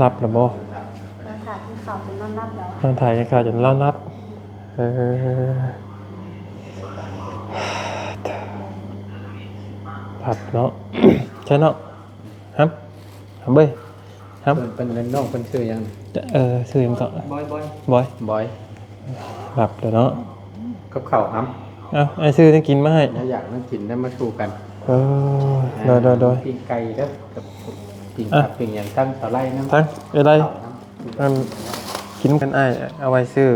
รับหรือบ่เราถ่ายที่เขาเป็นนอนรับแล้วนอนถ่ายกันข่าวจนเล่านับผัดเนาะ ใช่เนาะครับครับเบ้ยครับเป็นน้องเป็นชื่อยังชื่อยังต่อบอยหลับเดี๋ยวเนาะกับข้าวครับไอ้ซื้อได้กินมาให้ถ้าอยากนั่งกินได้มาชูกันโดยปิ้งไก่แล้วกับปิ้งผักปิ้งอย่างตั้งสาไลน้ำทั้งอะไรมันกินกันไอ้เอาไว้ซื้อ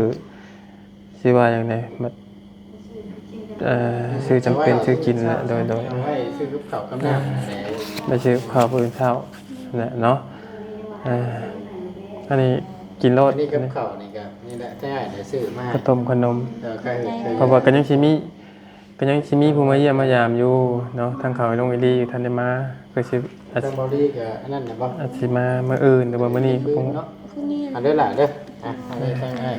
ว่าอย่างไรมันซื้อจำเป็นซื้อกินแหละโดยให้ซื้อกับข้าวกับน้ำไม่ซื้อข้าวปืนเช้าเนาะอันนี้กินโลดนี่กับข้าวนี่ก็นี่แหละใช่เดี๋ยวซื้อมาขนมเพราะว่ากันยังชิมิผู้มาเยี่ยมมายามอยู่เนาะทางเขาลงอีดีอยู่ทันได้มาก็สิทางบริก็นั่นนะบ่อาจสิมาเมื่ออื่นหรือว่ามื้อนี้ก็คงอันเด้อล่ะเด้ออันนี้ตั้งให้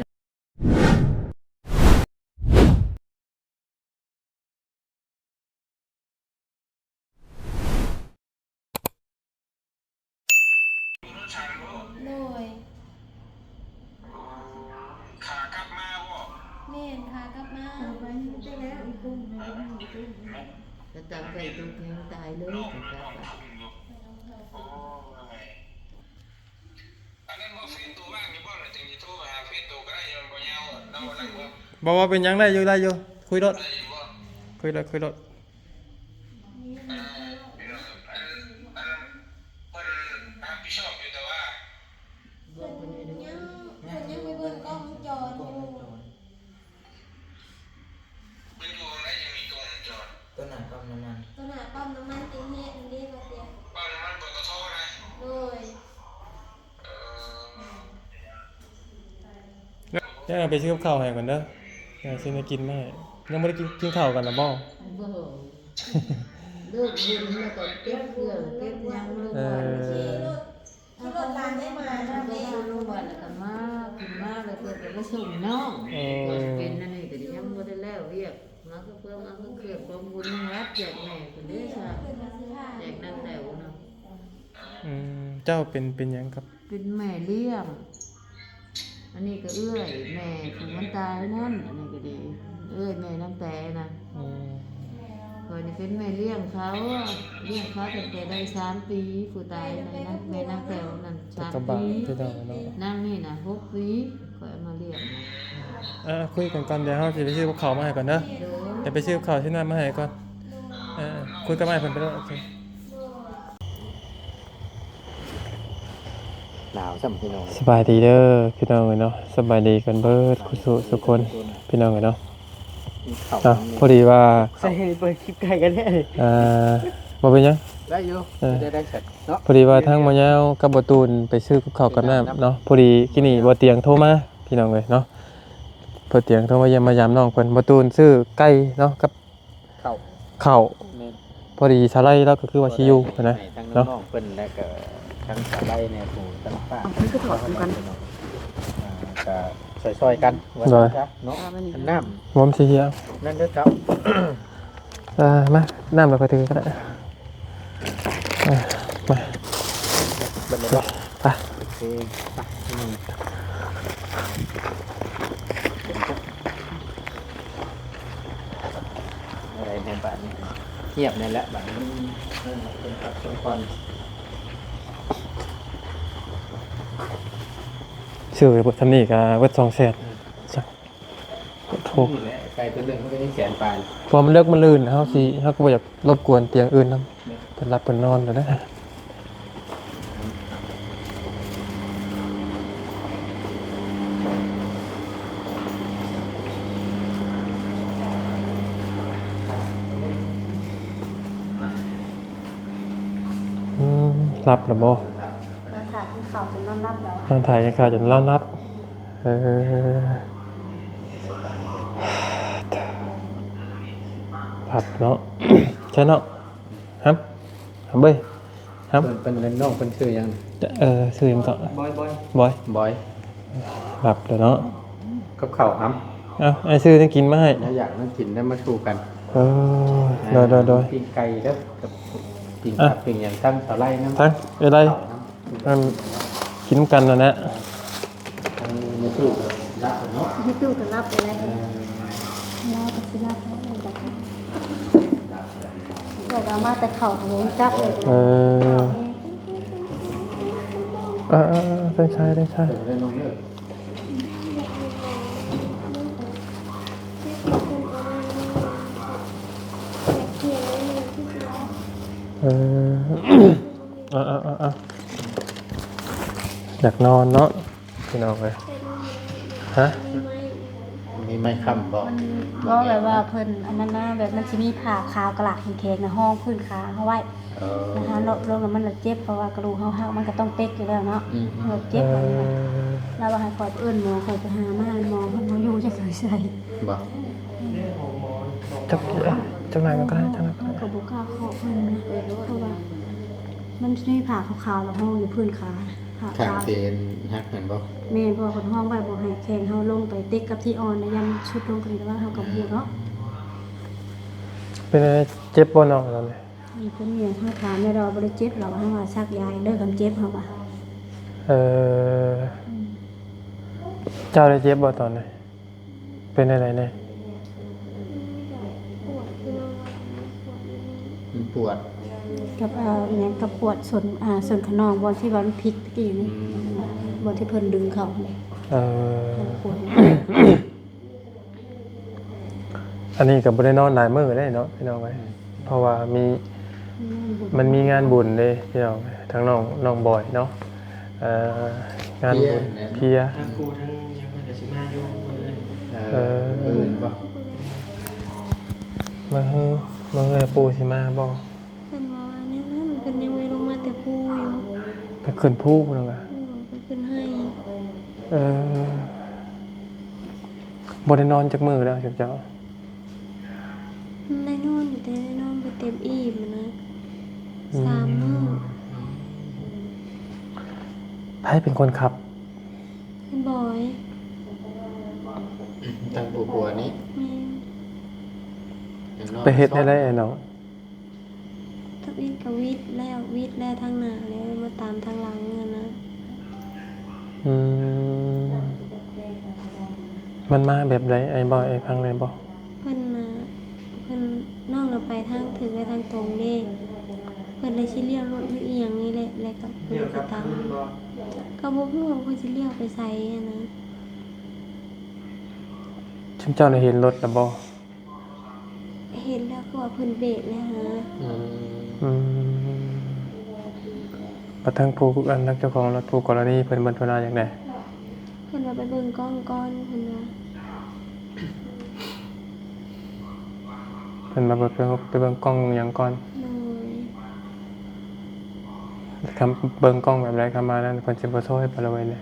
เลยขากลับมาบ่แม่นขากลับมาไปได้แล้วอีกคนจะจำใจตัวเองตายเลยจะกลับอันนั้นบ่เฟซตัวว่างนี่บ่ล่ะจังสิโทรไปหาเฟซตัวก็ได้ยังบ่ยาวนั่งบ่บอกว่าเป็นยังได้อยู่คุยรถคุยรถเพิ่นรับผิดชอบอยู่แต่ว่าคนยังไปเบิ่งกล้องจออยู่มันอยู่ไหนยังมีกล้องจอดต้นหนาปั๊มน้ำมันติเฮ็ดนี่บ่เตียปั๊มน้ำมันปตทนะโดยไปซื้อกับข้าวให้ก่อนเด้อซื้อมากินมาให้ยังไม่ได้กินข้าวกันนะบ่เลิกบุญแล้วก็เก็บเครื่องเก็บยังลงมาที่รถลานได้มาเด้ลงมาแล้วก็มาขึ้นมาแล้วก็ไปส่งน้องเป็นนั่นนี่ก็ยังบ่ได้แล้วเรียกมาก็เพิ่มเอาเครื่องความบุญรัดแจกแม่คนนี้ซะแจกนั่นแล้วเนาะเจ้าเป็นหยังครับเป็นแม่เลี้ยงอันนี้ก็เอื้อยแม่ผู้มันตายนั่นอันนี้ก็ดีเอื้อยแม่น้ำแต่นะคอยนี่เป็นแม่เลี้ยงเขาตั้งแต่ได้3 ปีผู้ตายนั่นนะแม่น้ำแต่นั่น3 ปีนั่งนี่นะ6 ปีคอยเอามาเลี้ยงคุยกันก่อนเดี๋ยวเราจะไปซื้อกับข้าวมาให้ก่อนเด้อเดี๋ยวไปซื้อกับข้าวที่นั่นมาให้ก่อนคุยกับแม่เพิ่นไปแล้วโอเคหนาวสัมพี่น้องสบายดีเด้อพี่น้องเนาะสบายดีกันเบิดทุกคนพี่น้องเนาะพอดีว่าใช่เปิดคลิปไก่กันแน่บ่เป็นยังได้อยู่ได้เสร็จเนาะพอดีว่าทางมะยาวกับบ่ตูนไปซื้อกับข้าวกับน้ำเนาะพอดีที่นี่บ่เตียงโทรมาพี่น้องเนาะบ่เตียงโทรมาเยี่ยมมายามน้องเพิ่นบ่ตูนซื้อไก่เนาะกับข้าวพอดีสาไลแล้วก็คือว่าสิอยู่นะเนาะน้องเพิ่นแล้วก็ทั้งสาไลเนี่ยผู้ทั้งป้ามันก็ถอดกันก็ซอยๆกันว่าครับเนาะน้ำผมสิเฮียนั่นเด้อครับมาน้ำเราไปถือก็ได้มาบัดนี้บ่ไปโอเคไปอะไรในบ้านนี้เงียบนั่นแหละบ้านนี้เป็นปักสมพรชื่อบททำนี่กับเวท200,000จ้ะโทรไกลตัวเรื่องมันก็ยังแสนปลายพอมันเลิกมันลื่นเฮาก็บ่อยากรบกวนเตียงอื่นนำเพิ่นรับเพิ่นนอนแล้วนะรับหรือบ่เราถ่ายที่เขาเป็นนอนรับแล้วนอนถ่ายกันข่าวจนเล่านับผัดเนาะ ใช่เนาะครับเบ้ยครับเป็นน้องเป็นชื่อยังชื่อยังต่อบอยหลับเดี๋ยวเนาะกับข้าวครับไอ้ซื้อได้กินมาให้ถ้าอยากนั่งกินได้มาชูกันโดยปิ้งไก่แล้วกับปิ้งผักปิ้งอย่างตั้งสาไลน้ำทั้งอะไร กินกันแล้วนะ ทางในตู้รับเนาะ ที่ตู้ก็รับไปแล้วเราก็สิรับเขาเลยจ้ะบอกว่ามาแต่เข่าของจับเลย เออได้ใช้ได้ใช้ ได้ลงเด้อ เออยากนอนเนาะพี่น้องเลยฮะ มีไม้ค้ำบ่ ก็แบบว่าเพิ่นอันนั้นนะแบบมันสิมีผ่าขาวกระหลาดแข็งๆในห้องพื้นขาเขาไว้นะคะลงแล้วมันเจ็บเพราะว่ากระดูกเฮามันก็ต้องเป๊กอยู่แล้วเนาะมันเจ็บแบบนี้แล้วว่าให้คอยเอิ้นหมอคอยไปหามาหมอเพิ่นบ่อยู่จักใส่ บ่ จังไหนมันก็ได้จังไหนก็ได้ ก็บ่กล้าเข้าเพิ่นนะเพราะว่ามันสิมีผ่าขาวๆแล้วห้องอยู่พื้นขาผ่า ข้าง ขาว เทนฮักนั่นบ่ แม่พ่อคนห้องไว้บอกให้แข่งเฮาลงไปติ๊กกับที่ออนนะยามชุดลงกันแต่ว่าเฮากับฮู้เนาะ เป็นอะไรเจ็บบ่น้องตอนนี้ มีเพิ่นเนี่ยเฮาถามได้ดอกบ่ได้เจ็บหรอกเฮาว่าซักยาเด้อคำเจ็บเฮาว่า เออเจ้าได้เจ็บบ่ตอนนี้เป็นอะไรเนี่ย มันปวด กับหยังกับปวดส่วนขนองบ่ที่ว่ามันพลิกตะกี้นี่บ่ที่เพิ่นดึงเข้านี่ เออ ปวด อันนี้ก็บ่ได้นอนหลายมื้อได้เนาะพี่น้องเอ้ยเพราะว่ามันมีงานบุญเด้พี่น้องทั้งน้องบอยเนาะงานบุญเพีย ทั้งกูทั้งยังไม่ได้สิมาอยู่บ่ มาเฮ้อปูสิมาบ่ เพิ่นว่าเนี่ยนะมันเพิ่นยังไม่ลงมาแต่ผู้อยู่ ไปขึ้นภูนั่นล่ะ เพิ่นให้ บ่ได้นอนจักมื้อแล้วเจ้า ได้นอนอยู่แต่ได้นอนบ่เต็มอิ่มนะ3 มื้อ ไผเป็นคนขับ เพิ่นบ่อย ทั้งผู้ป่วยนี้ แม่ ไปเฮ็ดได้ไอ้น้อง ทับอินกับวิทย์แล้วทางหน้าแล้วมาตามทางหลังอะนะ มันมาแบบใดไอ้บอยไอ้พังเลยบ่ เพิ่นน้องเราไปทางถึงไปทางตรงนี่เพิ่นเลยสิเลี้ยวรถอยู่อีหยังนี่แหละแล้วก็เพิ่นก็ตามก็บ่ฮู้ว่าเพิ่นสิเลี้ยวไปไสอะนะ ชุมเจ้าได้เห็นรถแล้วบ่ เห็นแล้วก็ว่าเพิ่นเบรกเลยฮะ ประทั้งผู้อันนักเจ้าของรถผู้กรณีเพิ่นบรรทุนาอย่างใด เพิ่นว่าไปเบิ่งกล้องก่อนเพิ่นว่า เพิ่นมาเบิ่งกล้องหยังก่อน โดย คำเบิ่งกล้องแบบใดคำมานั้นเพิ่นสิบ่โทรให้บริเวณเลย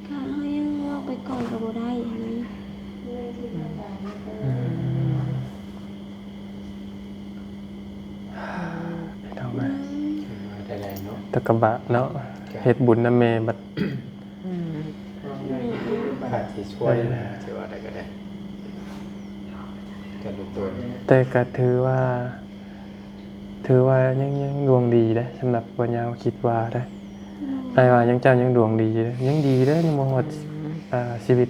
ก็เฮายังว่าไปก่อนก็บ่ได้อะนะ พี่น้องเอ้ย ได้เนาะ ตะกะบะเนาะเฮ็ดบุญนำแม่บัด ขาดที่ช่วยนะถือว่าได้ก็ได้กันตัว แต่ก็ถือว่ายังดวงดีเด้สำหรับบ่ยาวคิดว่าได้ไอ้ว่ายังเจ้ายังดวงดีเด้ยังดีเด้ยังบ่ฮอดชีวิต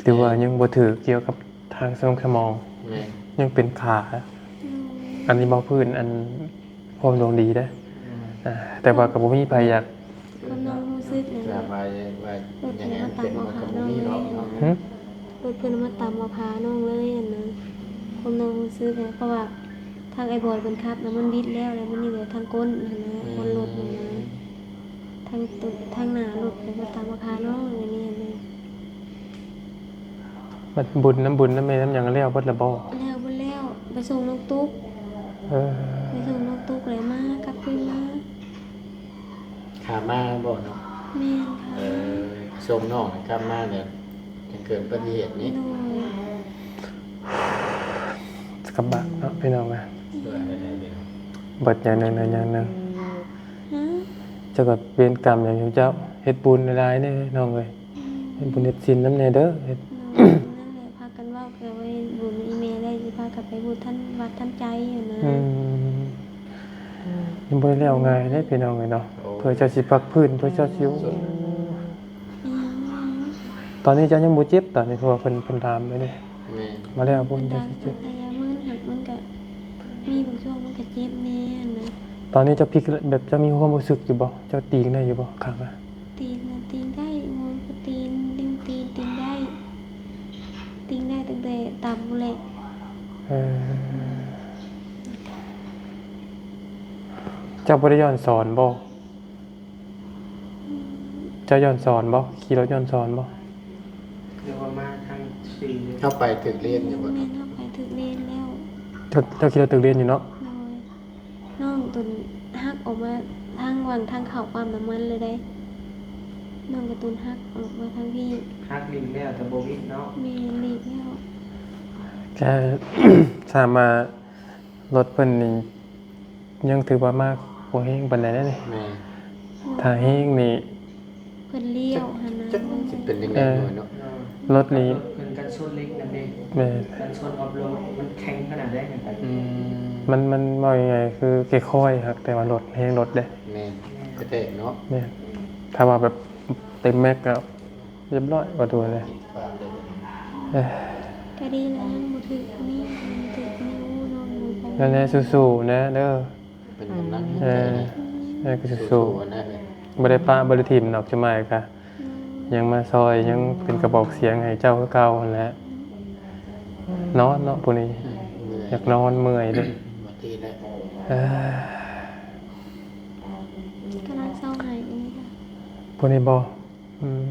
หรือว่ายังบ่ถือเกี่ยวกับทางสมอง แม่ ยังเป็นขาอันนี้บ่พื้นอันความดวงดีได้แต่ว่าก็บ่มีไผอยาก คนน้องรู้สึก จะ นะ มายังไงเป็นมันก็บ่มีเนาะ หึ เพิ่นมาตามมาพาน้องเลยอะนะคนน้องรู้สึกนะเพราะว่าทางไอ้บอยเพิ่นขับแล้วมันวิดแล้วมันนี่เหลือทางก้นนะคนรถนะทางตุทางหน้ารถแล้วก็ตามมาพาน้องอย่างนี้เลย มันบุญน้ำแม่น้ำหยังแล้วเบิดละบ่ แล้วบ่แล้วไปส่งน้องตุ๊ก เออ ไปส่งน้องตุ๊กเลยมากลับคืนมา ขามาบ่เนาะ แม่นค่ะ ชมน้องกลับมาเนี่ยจะเกิดอุบัติเหตุนี้ โดย กระบะเนาะพี่น้องอ่ะ เกิดอะไรเดี๋ยว เบิดอย่างหนึงนะอย่างหนึง ฮะ เจ้าก็เวรกรรมอย่างของเจ้าเฮ็ดบุญหลายๆเด้อน้องเอ้ยเฮ็ดบุญเฮ็ดศีลนำแน่เด้อเฮ็ด นั่นแหละพากันเว้ากันไว้บุญอีเมลได้สิพากันไปบุญท่านวัดท่านใจอยู่นะ ยังบ่ได้แล้วง่ายเด้อพี่น้องเอ้ยเนาะ โอ้ พื่อเจ้าสิพักพื้นเพื่อเจ้าสิอยู่ อีหยัง ตอนนี้เจ้ายังบ่เจ็บตอนนี้เพราะว่าเพิ่นถามไปนี่ แม่ มาแล้วบ่ มัน เจ้า ดัง สิ ตั เจ็ ว บ พยามันหักมันก็มีบางช่วงมันก็เจ็บแน่นะ ตอนนี้เจ้าพลิกแบบเจ้ามีความรู้สึกอยู่บ่เจ้าตีงได้อยู่บ่ข้างน่ะ ตีนนะตีนได้งอนก็ตีนดิ้วตีนตีนได้ตีนได้ตั้งแต่ต่ำบุเละ เออเจ้าบ่ได้ย้อนสอนบ่เจ้าย้อนสอนบ่ขี่รถย้อนสอนบ่ เรียกว่ามาทางซีเข้าไปถึงเรียนอยู่บ่ แม่เข้าไปถึงเรียนแล้ว เจ้าขี่รถตึกเรียนอยู่เนาะ โดยน้องตุนฮักออกมาทางวางทางเข่าความน้ำมันเลยได้น้องกระตุนฮักออกมาทางพี่ ฮักลิงแล้วแต่บ่วิดเนาะ แม่รีบแล้ว แก สามารถรถเพิ่นนี่ยังถือว่ามากบ่แฮงปานใดนะนี่ แม่ ถ้าแฮงนี่ เพิ่นเลี้ยวหันนะ จะสิเป็นยังไงหน่อยเนาะ รถนี้ เป็นการชนเล็กนั่นเอง แม่ การชนออฟโรดมันแข็งขนาดได้กันไป มันว่ายังไงคือค่อยๆครับแต่ว่ารถแฮงรถเด้ แม่กระเตะเนาะ แม่นถ้าว่าแบบเต็มแม็กก็เรียบร้อยกว่าตัวเลยเอ้ย ก็ดีแล้วยังบ่ถึกนี่มันถึกนิ้วนอนอยู่ไป นั่นแหละสู้ๆนะเด้อ เป็นกำลัง เอ ใจ อ นะ นั่นก็ สู้ สู้ ๆนะ ๆบ่ได้ปะบ่ได้ทิ่มดอกจะมาก็ยังมาซอยยังเป็นกระบอกเสียงให้เจ้าคือเก่านั่นแหละนอนเนาะผู้นี้อยากนอนเมื่อยเด้อ บ่ตีแล้ว เอ้ย กำลังเศร้าหายนี่ค่ะ ผู้นี้บ่อืม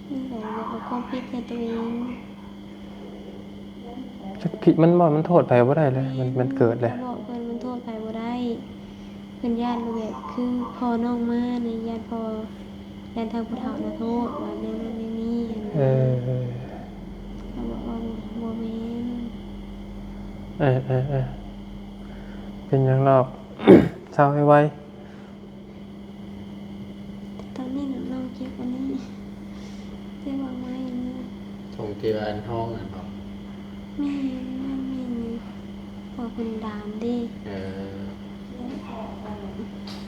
นี่แหละเอาความผิดให้ตัวเอง จักผิดมันบ่มันโทษไผบ่ได้เลยมันเกิดเลย บอกเพิ่นมันโทษใครบ่ได้เพิ่นญาติบ่แบบคือพอน้องมาในญาติพอญาติทางผู้เฒ่านะโทษว่าแนวนั้นแนวนี้ เออ เขาบอกว่าบ่แม่น เป็นหยังหรอก เศร้าให้ไว ตอนนี้น้องเจ็บอันนี้เจ็บว่าไม้อันนี้ ตรงที่ว่าห้องอ่ะบอก แม่นี่พอคุณดามดิ เออ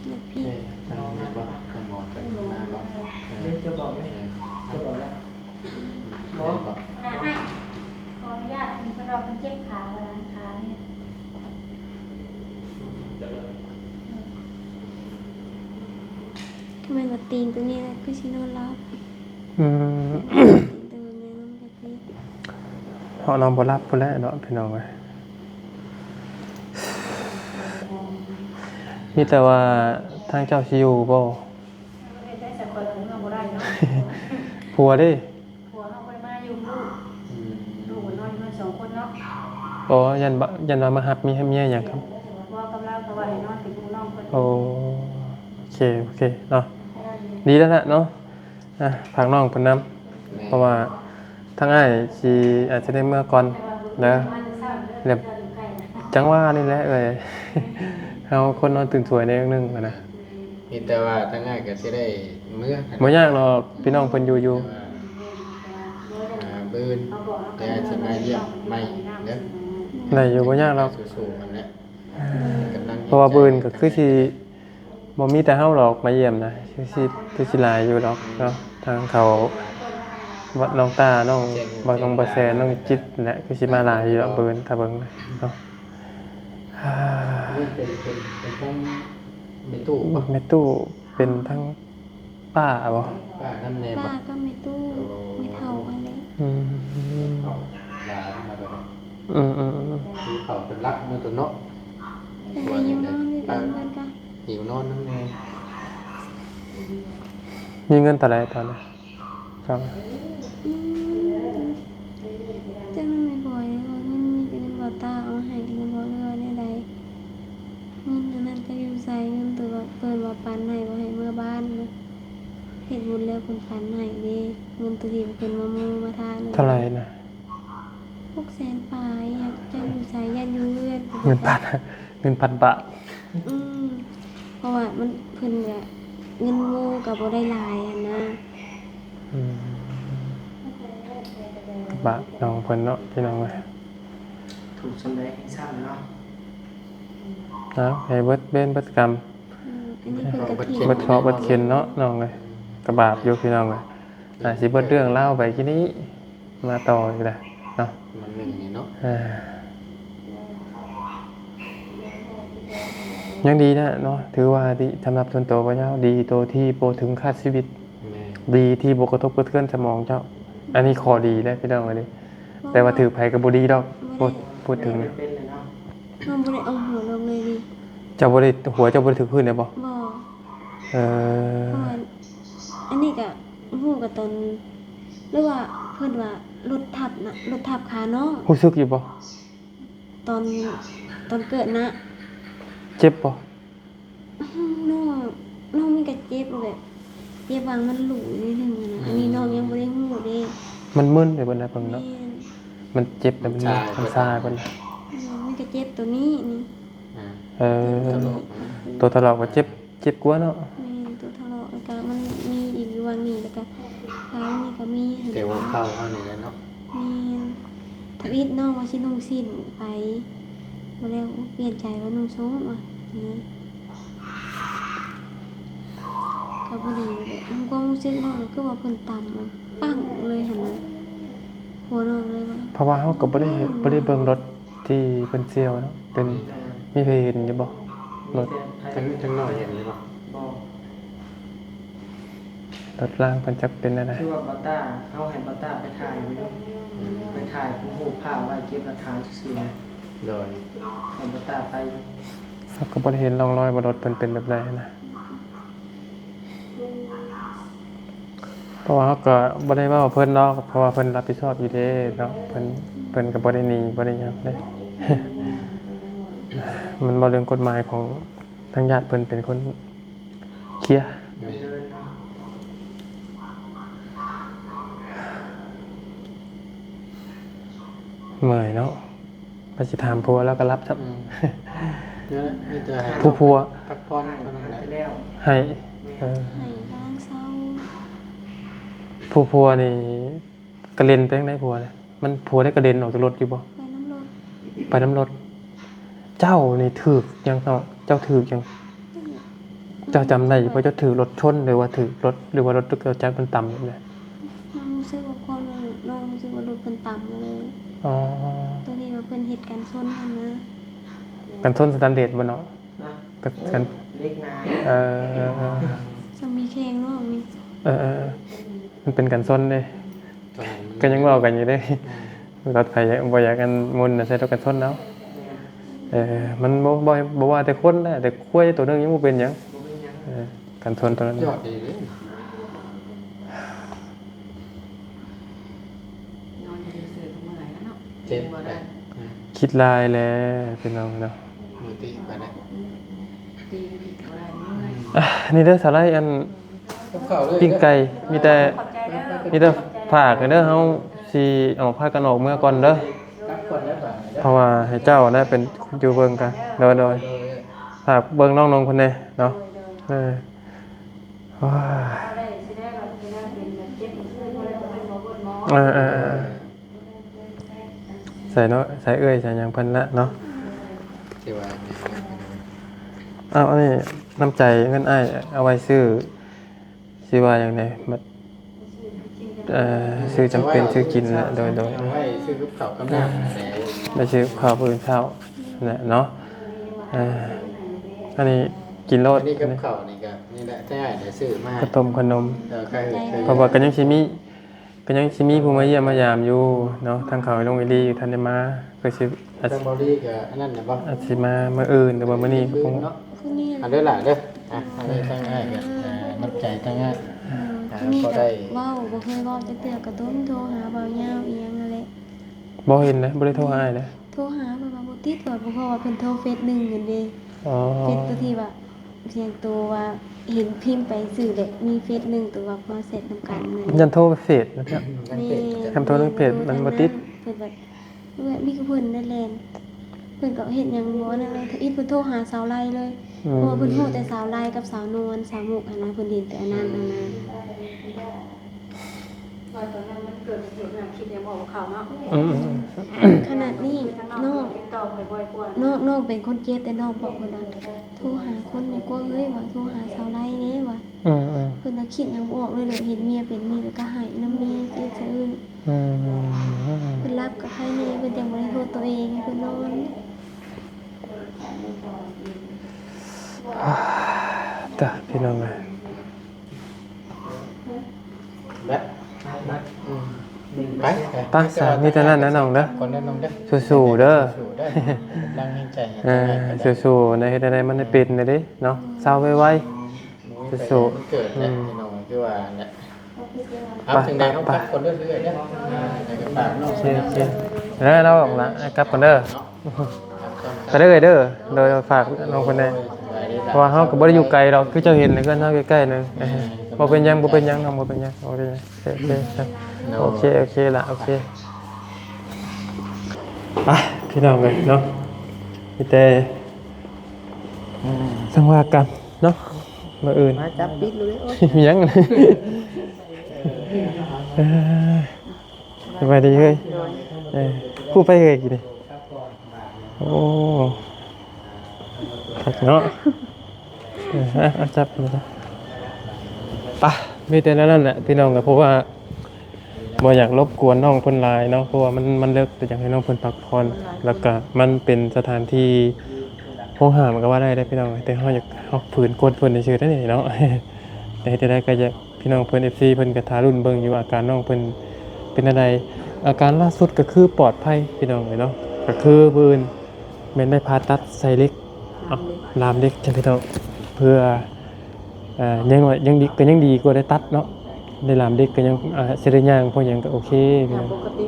แล้วพี่ ทางนี้บ่ทางหมอไปมาบ่ เล่นจะบอกไหมจะบอกแล้ว หมอบอก ขออนุญาตคุณเราเป็นเจ็บขาเวลาขาเนี่ยทำไมมาตีนตรงนี้นะคือชิโนอนรับ อืม ตีนตรงนี้น้องกะทิ เพราะน้องบ่รับพุ่นแหล้วเนาะพี่น้องเอ้ยมีแต่ว่าทางเจ้าสิอยู่บ่ ได้สักคนถึงเราบ่ได้เนาะ ผัวเด้ ผัวเราไปมาอยู่ลูกนอนอยู่2คนเนาะ อ๋อยันว่ามาหับมีให้เมียหยังครับ ว่ากำลังแต่ว่าให้นอนติดน้องเพิ่น โอเคเนาะดีแล้วล่ะเนาะฝากน้องเพิ่นนำเพราะว่าทางอ้ายสิอาจจะได้เมื่อก่อนเด้อแล้วจังว่านี่แหละเอ้ย เฮาคนนอนตื่นสวยในนึงอะนะ มีแต่ว่าทางง่ายก็สิได้เมื่อ บ่ยากหรอกพี่น้องเพิ่นอยู่ บืนแต่สิมาเยี่ยมใหม่เด้อ ได้อยู่บ่ยากหรอก สู้ๆมันแหละกำลัง เพราะว่าปืนก็คือสิบ่มีแต่เฮาหรอกมาเยี่ยมนะคือสิหลายอยู่ดอกเนาะทางเขาวัดน้องตาน้องบ่น้องบ่แซนน้องจิตนั่นแหละคือสิมาหลายอยู่ดอกปืนถ้าเบิ่งเนาะ เป็นทั้งในตู้บ่ แม่ตู้เป็นทั้งป้าบ่ ป้าน้ำแน่บ่ ป้าก็ไม่ตู้ไม่เท่าอะไร อืม หลานมาบ่ คือเขาเป็นรักมือตัวเนาะ แต่ให้อยู่นอนด้วยกันกันกัน หิวนอนน้ำแน่ มีเงินเท่าไหร่ตอนนี้ครับ จังไม่บ่อยว่าเงินมีเป็นบ่ตาเอาให้กินบ่เรือเนี่ยใดเงินอันนั้นก็อยู่ใส่เงินตัวเพิ่นว่าปันให้บ่ให้เมื่อบ้านนะเฮ็ดบุญแล้วเพิ่นปันให้เด้เงินตัวที่เพิ่นมามูมาทาน เท่าไหร่นะ 600,000ปลายอยากจะอยู่ใส่อยากอยู่เรือน เงินพันเงินพันบาท เพราะว่ามันเพิ่นก็เงินงูก็บ่ได้หลายอะนะ บาทน้องเพิ่นเนาะพี่น้องเอ้ย ถูกชนได้ให้ซ้ำเนาะ นะให้เบิดเบนเบิดกรรม อันนี้เพิ่นก็ทิ้ง บัดเคราะห์บัดเข็นเนาะน้องเลยกระบาบอยู่พี่น้องเลยสิเบิดเรื่องเล่าไปทีนี้มาต่ออีกแล้วเนาะ มันหนึ่งนี่เนาะ ยังดีนะเนาะถือว่าดีสำหรับส่วนตัวว่าเจ้าดีตัวที่โปรถึงคาดชีวิต แม่ ดีที่บกระทบกระเทือนสมองเจ้า อันนี้ขอดีได้พี่น้องเลยแต่ว่าถือภัยกับบดีดอกพูดถึง ไม่ เนี่ย เป็นเลยเนาะ น้องบ่ได้เอาหัวลงเลยดิ เจ้าบริหัวเจ้าบริถือพื้นเลยบ่ บ่ เออ เพราะว่าอันนี้ก็ฮู้กับตอนหรือว่าเพิ่นว่ารถทับน่ะรถทับขาน้อง รู้สึกอยู่บ่ ตอนเกิดนะ เจ็บบ่ น้องมันก็เจ็บแบบเจ็บวางมันหลุยนิดนึงนะอันนี้น้องยังบ่ได้ฮู้เด้ มันมึนเลยบ่นะเพิ่ง แม่ เนาะ น มันเจ็บแต่มันซ่าเพิ่น มันก็เจ็บตัวนี้นี่ อ่า เออตัวทะเลาะก็เจ็บกว่าเนาะ แม่นตัวทะเลาะแล้วก็มันมีอีกอยู่วางนี่แล้วก็ขานี่ก็มี เดี๋ยวเข้าเข้านี่แล้วเนาะ แม่นทวิตน้องว่าสินุ่งสิ้นไปบ่แล้วเปลี่ยนใจว่านุ่งสูงว่ะนะก็บ่ดีแบบมันก็รู้สึกน้องคือว่าเพิ่นต่ำอะปังเลยหั่นน่ะหัวน้องเลยว่า เพราะว่าเฮาก็บ่ได้เบิ่งรถที่เพิ่นเสียวเนาะเป็นมีเคยเห็นอยู่บ่รถ ทั้งน้อยเห็นเลยป่ะ บอก รถล่างเพิ่นจักเป็นอะไร คือว่าบัตต้าเขาให้บัตต้าไปถ่ายไว้ไปถ่ายผู้หูผ้าไว้เก็บหลักฐานซื่อๆนะ โดย ให้บัตต้าไป เขาก็บ่ได้เห็นร่องรอยว่ารถเพิ่นเป็นแบบใดนะเพราะว่าเขาก็บ่ได้เว้าเพิ่นเนาะเพราะว่าเพิ่นรับผิดชอบอยู่เด้เนาะเพิ่นก็บ่ได้หนีบ่ได้หยังเด้ มันบ่เรื่องกฎหมายของทางญาติเพิ่นเป็นคนเคลียร์ เดินเนาะ เมื่อยเนาะไปสิถามผัวแล้วก็รับครับ เนี่ยนี่จะให้ ผู้ผัว พักผ่อนก็ต้อง ไป ได้ แล้ว ให้เออ ให้บ้างเศร้า ผู้ผัวนี่กระเด็นไปทางไหนผัวเนี่ยมันผัวได้กระเด็นออกจากรถอยู่บ่ ไปน้ำรถ ไปน้ำรถ เจ้านี่ถูกยังเนาะเจ้าถูกยัง เจ้าจำได้อยู่ว่าเจ้าถือรถชนหรือว่าถือรถหรือว่ารถเกิดจากมันต่ำแบบนี้ น้องรู้สึกว่าคนน้องรู้สึกว่ารถเพิ่นต่ำเลย อ๋อ ตัวนี้ว่าเพิ่นเหตุการณ์ชนกันนะ กันชนสแตนเดร์ดบ่เนาะ นะ กัน เล็กนาย เออ จะมีแข่งเนาะมี มันเป็นกันชนเด้ ตอนนั้น ก็ยังเว้ากันอยู่เด้รถไฟบ่อยากกันมุนน่ะใช้รถกันชนแล้วมันบ่ว่าแต่คนนะแต่ควายตัวนึงยังบ่เป็นหยัง บ่มีหยัง กันชนตัวนั้น ยอดดีเลย นอนอยู่ซื่อๆเมื่อยแล้วเนาะ เจ็บ บ่ ไป ได้ คิดลายแล้วพี่น้องเนาะ มือตีไปได้ ตีผิดบ่ได้เมื่อย นี่เด้อสาหร่ายอัน เข้าเลย ปิ้งไก่มีแต่ฝากเด้อเฮาสิเอาพากันออกเมื่อก่อนเด้อ กักคนได้ป่ะ เพราะว่าให้เจ้าได้เป็นอยู่เบิ่งกันโดยฝากเบิ่งน้องๆคนนี้เนาะว้าใส่เนาะใส่เอ้ยใส่หยังเพิ่นละเนาะ ที่ว่า อ้าวอันนี้น้ำใจเงินอ้ายเอาไว้ซื้อสิว่าอย่างไรมันซื้อจำเป็นซื้อกินนะโดย เอาไว้ซื้อลูกเขากำลังแต่ ไม่ซื้อข้าวปืนเช้าเนี่ยเนาะอันนี้กินโลด นี่กับเขานี่ก็นี่แหละแต่เดี๋ยวซื้อมา ข้าวต้มขนม ใคร เพราะว่ากันยังสิมีผู้มาเยี่ยมมายามอยู่เนาะทางเขาลงอีดีอยู่ทันได้มาก็สิอาจ ทางบอดี้กับอันนั้นนะบ่ อาจสิมามื้ออื่นหรือว่ามื้อนี้คง เนาะ คือนี่ อันเด้อล่ะเด้ออันนี้ตั้งง่ายกันน้ำใจตั้งง่าย คือนี่ก็เว้าบ่เคยเว้าจักเทื่อกระตุ้นโทรหาเบาเหย้าอีหยังนั่นแหละ บ่เห็นเลยบ่ได้โทรหาอ้ายเลย โทรหาเพิ่นว่าบ่ติดว่าเพราะว่าเพิ่นโทรเฟซ1นั่นเด้ อ๋อ เฟซตัวที่ว่าเสียงตัวว่าเห็นพิมพ์ไปสื่อแหละมีเฟซ1ตัวว่าพอเสร็จนำกันนั่น ยันโทรไปเฟซนะครับ คำโทรทางเพจมันบ่ติด เพิ่นแบบมีคือเพิ่นนั่นแหละเพิ่นก็เฮ็ดหยังบ่นั่นเลยอีเพิ่นโทรหาสาวไล่เลยเพราะว่าเพิ่นฮู้แต่สาวไล่กับสาวนวลสาวมุกอันนั้นเพิ่นเห็นแต่อันนั้นอันนั้น ว่าตอนนั้นมันเกิดเหตุการณ์คิดยังบอกเขาเนาะ ขนาดนี้น้อง ต่อไปบ่อยกว่า น้องเป็นคนเจ็บแต่น้องบอกเพิ่นว่าโทรหาคนดีกว่าเอ้ยว่า อยโทรหาชาวไร่เด้ว่า อืม เพิ่นน่ะคิดหยังบ่ออกเลยเห็นเมียเป็นนี่แล้วก็หายน้ำเมียเสียใจอื่นเพิ่นรับกับใครนี่เพิ่นยังบ่ได้โทษตัวเองเพิ่นนอน จ้ะพี่น้องเอ้ย แบบไป ป้าสามีแต่นั้นนะน้องเด้อ คนเด้อน้องเด้อ สู้ๆเด้อ สู้ๆเด้อดังให้ใจให้ สู้ๆในเฮ็ดอะไรมันได้เป็นเด้เนาะเศร้าไวสู้ เกิดเนี่ยพี่น้องคือว่าเนี่ยเอาถึงใดเขาพักคนเรื่อยๆเนี่ยในกระเป๋าเนาะ โอเคแล้วเราออกละกลับกันเด้อไปเด้อเด้อโดยฝากน้องคนใดเพราะว่าเฮาก็บ่ได้อยู่ไกลดอกคือเจ้าเห็นเลยก็เฮาใกล้ๆนึงบ่เป็นหยังน้องบ่เป็นหยังบ่เป็นหยังโอเคล่ะโอเคไปพี่น้องเอ้ยเนาะมีแต่สังว่ากันเนาะมื้ออื่น มาจับปิดเลยโอ้ย มีหยังสบายดีเฮ้ยคู่ไปเฮ้ยกี่ดิโอ้ขัดเนาะจับมาปะมีแต่นั่นแหละพี่น้องกับเพราะว่าบ่อยากรบกวนน้องเพิ่นหลายเนาะเพราะว่ามันเลิกแต่อยากให้น้องเพิ่นพักผ่อนแล้วก็มันเป็นสถานที่ห้องหามก็ว่าได้พี่น้องแต่เฮาอยากเฮาฝืนกดเพิ่นซื่อๆได้นี่เนาะแต่เฮ็ดได้ก็อยากพี่น้องเพิ่น FC เพิ่นก็ทารุ่นเบิ่งอยู่อาการน้องเพิ่นเป็นอะไรอาการล่าสุดก็คือปลอดภัยพี่น้องเนาะก็คือปืนแม่นได้ผ่าตัดใส่เล็กลามเล็กจังพี่น้องเพื่อยังว่ายังดีก็ยังดีกว่าได้ตัดเนาะได้ลามเล็กก็ยังสิได้ย่างพอหยังก็โอเคพี่น้อง ปกติ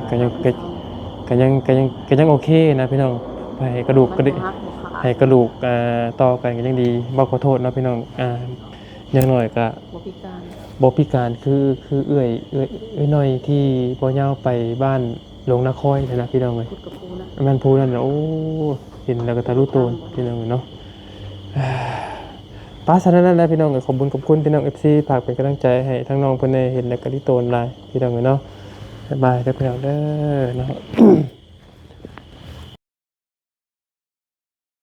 ก็ยังโอเคนะพี่น้องให้กระดูกให้กระดูกต่อกันก็ยังดีบ่ขอโทษเนาะพี่น้องอย่างน้อยก็ บ่พิการ บ่พิการคือเอื้อยน้อยที่บ่ยาวไปบ้านหลวงนครนะพี่น้องเอ้ย พูดกับปูนะ แม่นพูนั่นน่ะโอ้เห็นแล้วก็ทะลุโตนพี่น้องเนาะป้าซะนั่นแหละพี่น้องขอบคุณพี่น้อง FC ฝากเป็นกำลังใจให้ทั้งน้องเพิ่นได้เห็นแล้วก็ที่โตนหลายพี่น้องเนาะบ๊ายบายเด้อพี่น้องเด้อเนาะ